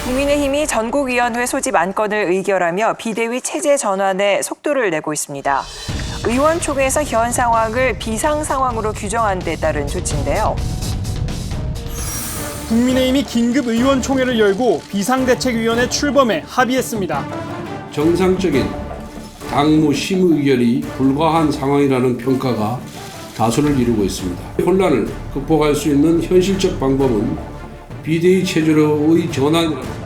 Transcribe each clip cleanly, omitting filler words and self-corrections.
국민의힘이 전국위원회 소집 안건을 의결하며 비대위 체제 전환에 속도를 내고 있습니다. 의원총회에서 현 상황을 비상 상황으로 규정한 데 따른 조치인데요. 국민의힘이 긴급 의원총회를 열고 비상대책위원회 출범에 합의했습니다. 정상적인 당무 심의 의결이 불가한 상황이라는 평가가 다수를 이루고 있습니다. 혼란을 극복할 수 있는 현실적 방법은 비대위 체제로의 전환이라는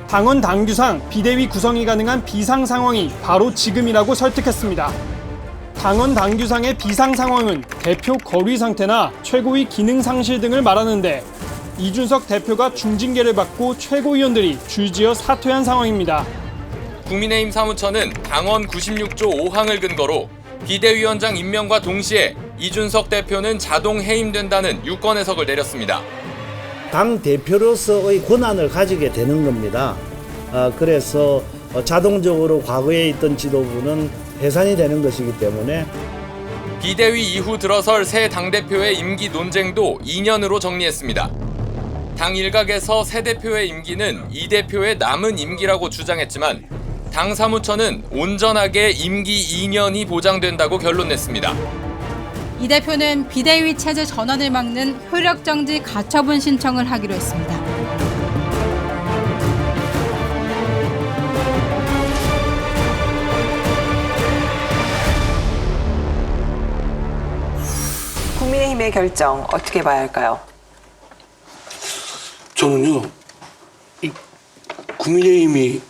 당원 당규상 비대위 구성이 가능한 비상 상황이 바로 지금이라고 설득했습니다. 당원 당규상의 비상 상황은 대표 거리 상태나 최고위 기능 상실 등을 말하는데 이준석 대표가 중징계를 받고 최고위원들이 줄지어 사퇴한 상황입니다. 국민의힘 사무처는 당원 96조 5항을 근거로 비대위원장 임명과 동시에 이준석 대표는 자동 해임된다는 유권 해석을 내렸습니다. 당 대표로서의 권한을 가지게 되는 겁니다. 그래서 자동적으로 과거에 있던 지도부는 해산이 되는 것이기 때문에 비대위 이후 들어설 새 당대표의 임기 논쟁도 2년으로 정리했습니다. 당 일각에서 새 대표의 임기는 이 대표의 남은 임기라고 주장했지만 당 사무처는 온전하게 임기 2년이 보장된다고 결론냈습니다. 이 대표는 비대위 체제 전환을 막는 효력정지 가처분 신청을 하기로 했습니다. 국민의힘의 결정 어떻게 봐야 할까요? 저는요, 이 국민의힘이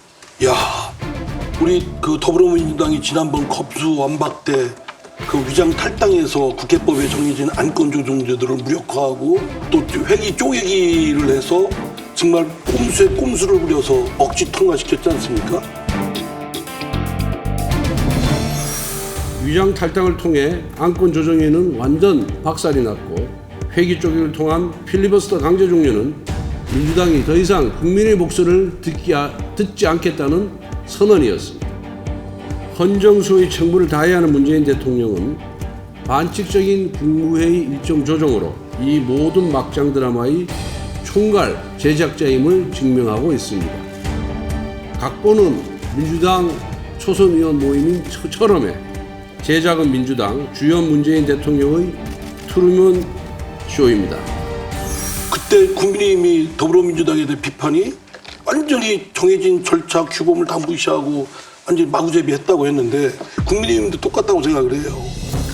우리 더불어민주당이 지난번 겁수완박 때 그 위장 탈당해서 국회법에 정해진 안건 조정제도를 무력화하고 또 회기 쪼개기를 해서 정말 꼼수에 꼼수를 부려서 억지 통과시켰지 않습니까? 위장 탈당을 통해 안건 조정에는 완전 박살이 났고 회기 쪼개기를 통한 필리버스터 강제 종료는 민주당이 더 이상 국민의 목소리를 듣지 않겠다는 선언이었습니다. 헌정수의 책무를 다해야 하는 문재인 대통령은 반칙적인 국무회의 일정 조정으로 이 모든 막장 드라마의 총괄 제작자임을 증명하고 있습니다. 각본은 민주당 초선 의원 모임인 처럼에 제작은 민주당, 주연 문재인 대통령의 트루먼 쇼입니다. 그때 국민의힘이 더불어민주당에 대한 비판이 완전히 정해진 절차 규범을 다 무시하고 완전히 마구잡이했다고 했는데 국민의힘도 똑같다고 생각을 해요.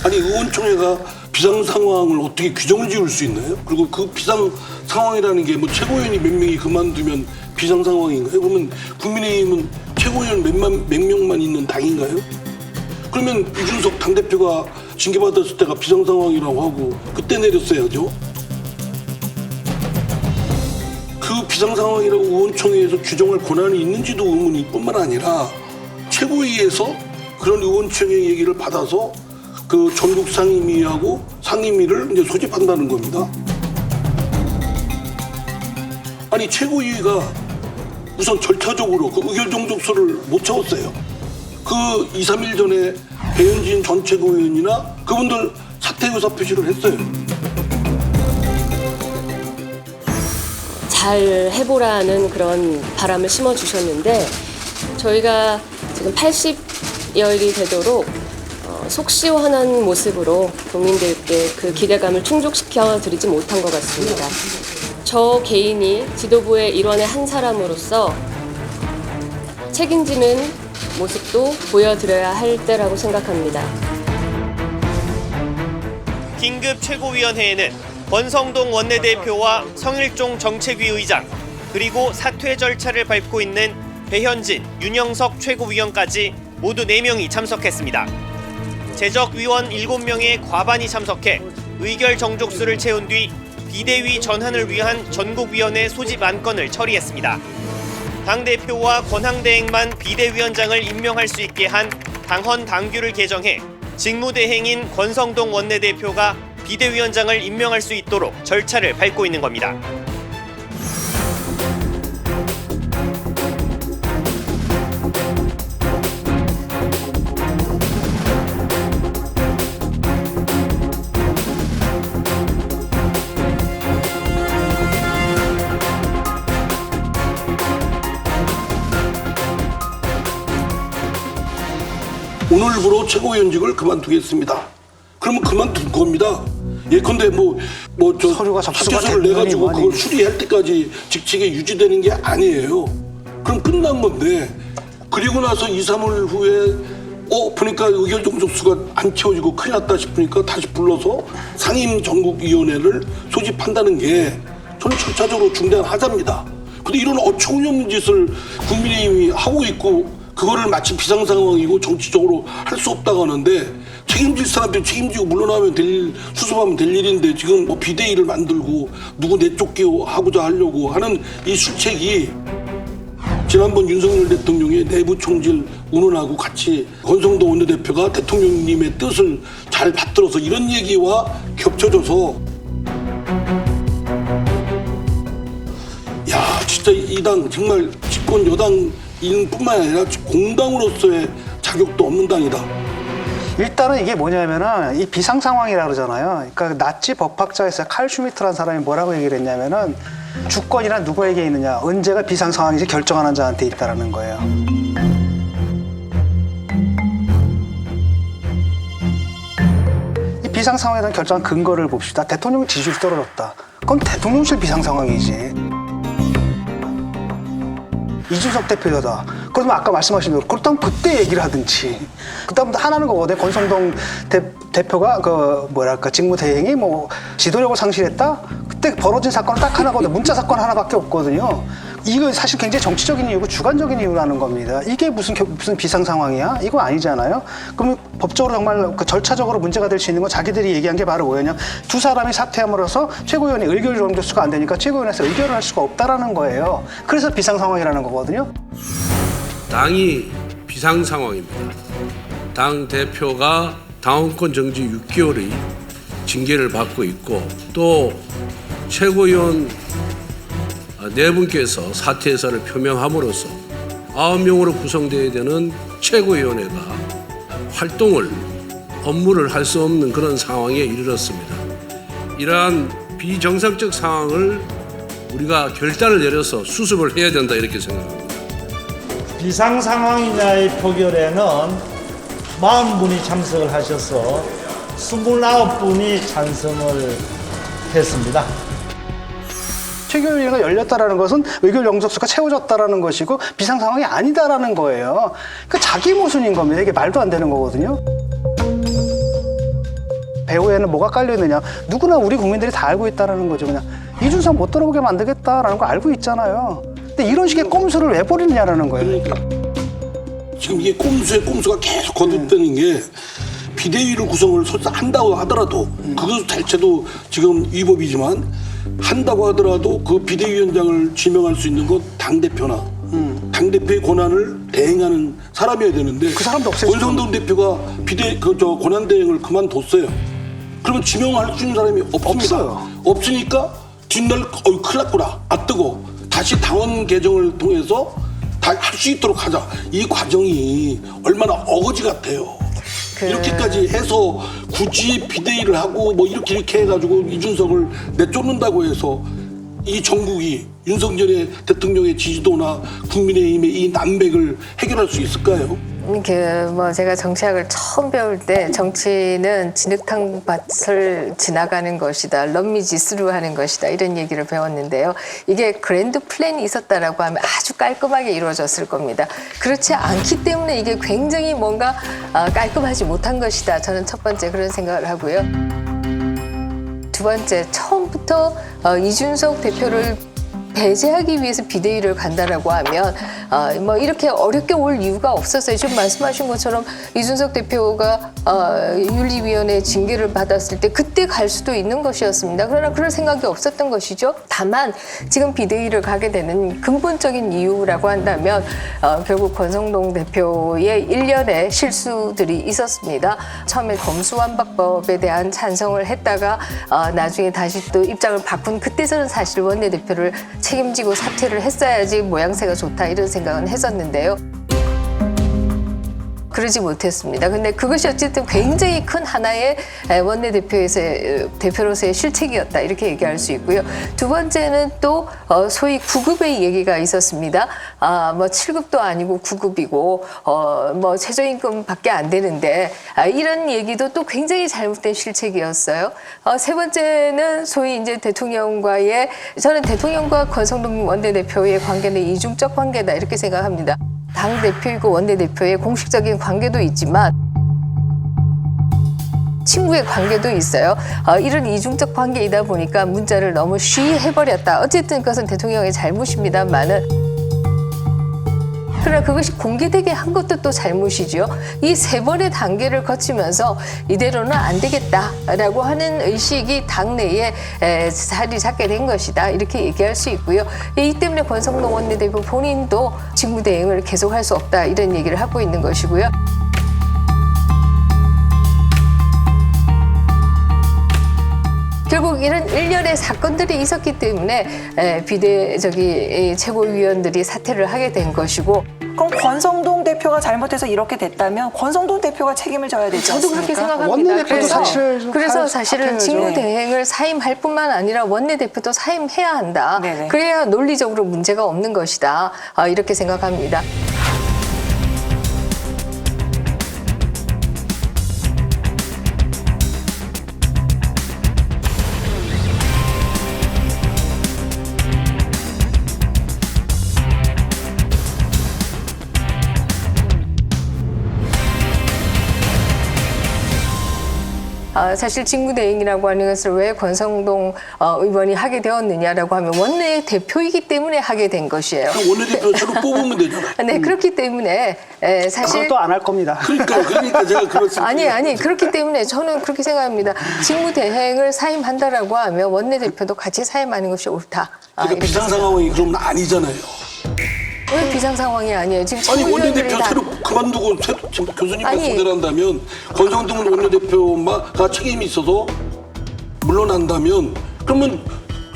아니 의원총회가 비상 상황을 어떻게 규정을 지을 수 있나요? 그리고 그 비상 상황이라는 게 뭐 최고위원이 몇 명이 그만두면 비상 상황인가요? 그러면 국민의힘은 최고위원 몇 명만 있는 당인가요? 그러면 이준석 당대표가 징계받았을 때가 비상 상황이라고 하고 그때 내렸어야죠. 그 비상 상황이라고 의원총회에서 규정할 권한이 있는지도 의문일 뿐만 아니라 최고위에서 그런 의원총회 얘기를 받아서 그 전국 상임위하고 상임위를 이제 소집한다는 겁니다. 아니 최고위가 우선 절차적으로 그 의결 정족서를 못 채웠어요. 그 2, 3일 전에 배현진 전 최고위원이나 그분들 사퇴 의사 표시를 했어요. 잘 해보라는 그런 바람을 심어주셨는데 저희가 지금 80여일이 되도록 속 시원한 모습으로 국민들께 그 기대감을 충족시켜 드리지 못한 것 같습니다. 저 개인이 지도부의 일원의 한 사람으로서 책임지는 모습도 보여드려야 할 때라고 생각합니다. 긴급 최고위원회에는 권성동 원내대표와 성일종 정책위 의장, 그리고 사퇴 절차를 밟고 있는 배현진, 윤영석 최고위원까지 모두 4명이 참석했습니다. 제적위원 7명의 과반이 참석해 의결 정족수를 채운 뒤 비대위 전환을 위한 전국위원회 소집 안건을 처리했습니다. 당대표와 권한대행만 비대위원장을 임명할 수 있게 한 당헌 당규를 개정해 직무대행인 권성동 원내대표가 비대위원장을 임명할 수 있도록 절차를 밟고 있는 겁니다. 오늘부로 최고위원직을 그만두겠습니다. 그러면 그만둔 겁니다. 예컨대 서류가 접수가 사퇴서를 내가지고 됐느니 그걸 수리할 때까지 직책에 유지되는 게 아니에요. 그럼 끝난 건데, 그리고 나서 2, 3일 후에 보니까 의결 정족수가 안 채워지고 큰일 났다 싶으니까 다시 불러서 상임정국위원회를 소집한다는 게 저는 절차적으로 중대한 하자입니다. 근데 이런 어처구니없는 짓을 국민의힘이 하고 있고, 그거를 마치 비상상황이고 정치적으로 할 수 없다고 하는데, 책임질 사람들이 책임지고 물러나면 수습하면 될 일인데, 지금 비대위를 만들고 누구 내쫓기고 하고자 하려고 하는 이 술책이 지난번 윤석열 대통령의 내부 총질 운운하고 같이 권성동 원내대표가 대통령님의 뜻을 잘 받들어서 이런 얘기와 겹쳐져서, 야, 진짜 이 당 정말 집권 여당인 뿐만 아니라 공당으로서의 자격도 없는 당이다. 일단은 이게 뭐냐면은 이 비상 상황이라 그러잖아요. 그러니까 나치 법학자에서 칼 슈미트라는 사람이 뭐라고 얘기를 했냐면은 주권이란 누구에게 있느냐, 언제가 비상 상황인지 결정하는 자한테 있다라는 거예요. 이 비상 상황에 대한 결정한 근거를 봅시다. 대통령 지지율이 떨어졌다. 그건 대통령실 비상 상황이지. 이준석 대표다. 그러면 아까 말씀하신 대로 그렇다면 그때 얘기를 하든지. 그다음부터 하나는 거거든요. 권성동 대표가 직무대행이 지도력을 상실했다. 그때 벌어진 사건은 딱 하나거든요. 문자 사건 하나밖에 없거든요. 이거 사실 굉장히 정치적인 이유고 주관적인 이유라는 겁니다. 이게 무슨 비상 상황이야? 이거 아니잖아요. 그러면 법적으로 정말 절차적으로 문제가 될 수 있는 건 자기들이 얘기한 게 바로 뭐였냐? 두 사람이 사퇴함으로써 최고위원회 의결 정도수가 안 되니까 최고위원회에서 의결을 할 수가 없다라는 거예요. 그래서 비상 상황이라는 거거든요. 당이 비상 상황입니다. 당 대표가 당원권 정지 6개월의 징계를 받고 있고, 또 최고위원 4분께서 사퇴 의사를 표명함으로써 9명으로 구성되어야 되는 최고위원회가 업무를 할 수 없는 그런 상황에 이르렀습니다. 이러한 비정상적 상황을 우리가 결단을 내려서 수습을 해야 된다, 이렇게 생각합니다. 비상 상황이냐의 표결에는 40분이 참석을 하셔서 29분이 찬성을 했습니다. 최고위원회가 열렸다라는 것은 의결 영접수가 채워졌다라는 것이고 비상 상황이 아니다라는 거예요. 그러니까 자기 모순인 겁니다. 이게 말도 안 되는 거거든요. 배후에는 뭐가 깔려 있느냐? 누구나 우리 국민들이 다 알고 있다라는 거죠. 그냥 이준석 못 들어보게 만들겠다라는 거 알고 있잖아요. 근데 이런 식의 꼼수를 왜 버리느냐라는 거예요. 그러니까 지금 이게 꼼수가 계속 거듭되는 게, 비대위를 구성을 한다고 하더라도 그것 자체도 지금 위법이지만, 한다고 하더라도 그 비대위원장을 지명할 수 있는 건 당대표나 당대표의 권한을 대행하는 사람이어야 되는데, 그 사람도 없어요. 권성동 대표가 권한 대행을 그만뒀어요. 그러면 지명할 수 있는 사람이 없습니다. 없어요. 없으니까 뒷날 큰일 났구나, 뜨거, 다시 당원 개정을 통해서 다 할 수 있도록 하자. 이 과정이 얼마나 어거지 같아요. 이렇게까지 해서 굳이 비대위를 하고 이렇게 해가지고 이준석을 내쫓는다고 해서 이 전국이 윤석열 대통령의 지지도나 국민의힘의 이 난백을 해결할 수 있을까요? 제가 정치학을 처음 배울 때 정치는 진흙탕 밭을 지나가는 것이다, 럼미지스루 하는 것이다, 이런 얘기를 배웠는데요. 이게 그랜드 플랜이 있었다라고 하면 아주 깔끔하게 이루어졌을 겁니다. 그렇지 않기 때문에 이게 굉장히 뭔가 깔끔하지 못한 것이다. 저는 첫 번째 그런 생각을 하고요. 두 번째, 처음부터 이준석 대표를 배제하기 위해서 비대위를 간다라고 하면 이렇게 어렵게 올 이유가 없었어요. 지금 말씀하신 것처럼 이준석 대표가 윤리위원회 징계를 받았을 때 그때 갈 수도 있는 것이었습니다. 그러나 그럴 생각이 없었던 것이죠. 다만 지금 비대위를 가게 되는 근본적인 이유라고 한다면 결국 권성동 대표의 일련의 실수들이 있었습니다. 처음에 검수완박법에 대한 찬성을 했다가 나중에 다시 또 입장을 바꾼 그때서는 사실 원내대표를 책임지고 사퇴를 했어야지 모양새가 좋다, 이런 생각은 했었는데요. 그러지 못했습니다. 근데 그것이 어쨌든 굉장히 큰 하나의 원내대표로서의 실책이었다 이렇게 얘기할 수 있고요. 두 번째는 또 소위 9급의 얘기가 있었습니다. 뭐 7급도 아니고 9급이고 뭐 최저임금밖에 안 되는데 이런 얘기도 또 굉장히 잘못된 실책이었어요. 세 번째는 소위 이제 저는 대통령과 권성동 원내대표의 관계는 이중적 관계다 이렇게 생각합니다. 당 대표이고 원내대표의 공식적인 관계도 있지만 친구의 관계도 있어요. 이런 이중적 관계이다 보니까 문자를 너무 쉬이 해버렸다. 어쨌든 그것은 대통령의 잘못입니다만은 그러나 그것이 공개되게 한 것도 또 잘못이죠. 이 세 번의 단계를 거치면서 이대로는 안 되겠다라고 하는 의식이 당내에 자리 잡게 된 것이다. 이렇게 얘기할 수 있고요. 이 때문에 권성동 원내대표 본인도 직무대행을 계속할 수 없다. 이런 얘기를 하고 있는 것이고요. 결국 이런 일련의 사건들이 있었기 때문에 최고위원들이 사퇴를 하게 된 것이고. 그럼 권성동 대표가 잘못해서 이렇게 됐다면 권성동 대표가 책임을 져야 되지 않습니까? 저도 그렇게 생각합니다. 원내대표도 그래서 사실은 사퇴해야죠. 직무대행을 사임할 뿐만 아니라 원내대표도 사임해야 한다. 네네. 그래야 논리적으로 문제가 없는 것이다. 이렇게 생각합니다. 사실 직무대행이라고 하는 것을 왜 권성동 의원이 하게 되었느냐라고 하면 원내대표이기 때문에 하게 된 것이에요. 원내대표 새로 뽑으면 되잖아요. 네, 그렇기 때문에 사실 그것도 안 할 겁니다. 그러니까 제가 그렇습니다. 아니 그렇기 때문에 저는 그렇게 생각합니다. 직무대행을 사임한다라고 하면 원내대표도 같이 사임하는 것이 옳다. 그러니까 비상 상황이 그러면 아니잖아요. 왜 비상 상황이 아니에요? 지금 아니 최고위원들이 원내대표 다 새로 그만두고 지금 교수님과 아니. 소대를 한다면 권성동 원내대표가 책임이 있어서 물러난다면 그러면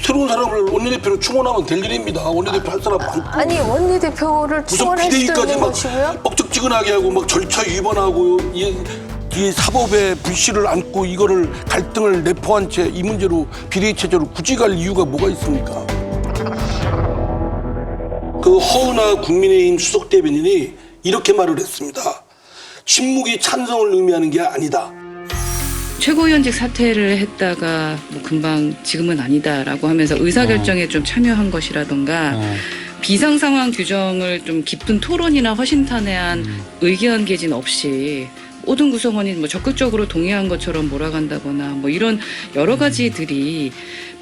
새로운 사람을 원내대표로 충원하면 될 일입니다. 원내대표 할 사람 많고. 아니 원내대표를 무슨 충원할 수도 비대위까지 있는 막 것이고요. 뻑적지근하게 하고 막 절차 위반하고 이 사법의 불씨를 안고 이거를 갈등을 내포한 채 이 문제로 비대위 체제로 굳이 갈 이유가 뭐가 있습니까? 그 허은하 국민의힘 수석 대변인이 이렇게 말을 했습니다. 침묵이 찬성을 의미하는 게 아니다. 최고위원직 사퇴를 했다가 뭐 금방 지금은 아니다라고 하면서 의사결정에 좀 참여한 것이라던가 비상 상황 규정을 좀 깊은 토론이나 허심탄회한 의견 개진 없이 모든 구성원이 뭐 적극적으로 동의한 것처럼 몰아간다거나 뭐 이런 여러 가지들이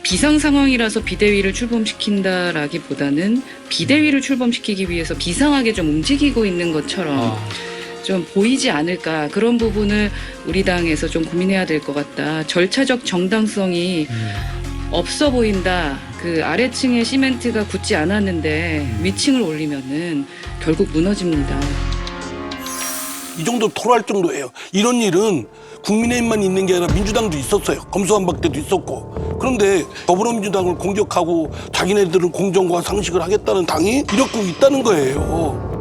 비상 상황이라서 비대위를 출범시킨다라기보다는 비대위를 출범시키기 위해서 비상하게 좀 움직이고 있는 것처럼 좀 보이지 않을까. 그런 부분을 우리 당에서 좀 고민해야 될 것 같다. 절차적 정당성이 없어 보인다. 그 아래층의 시멘트가 굳지 않았는데 위층을 올리면은 결국 무너집니다. 이 정도 토로할 정도예요. 이런 일은 국민의힘만 있는 게 아니라 민주당도 있었어요. 검수완박 때도 있었고. 그런데 더불어민주당을 공격하고 자기네들은 공정과 상식을 하겠다는 당이 이렇게 있다는 거예요.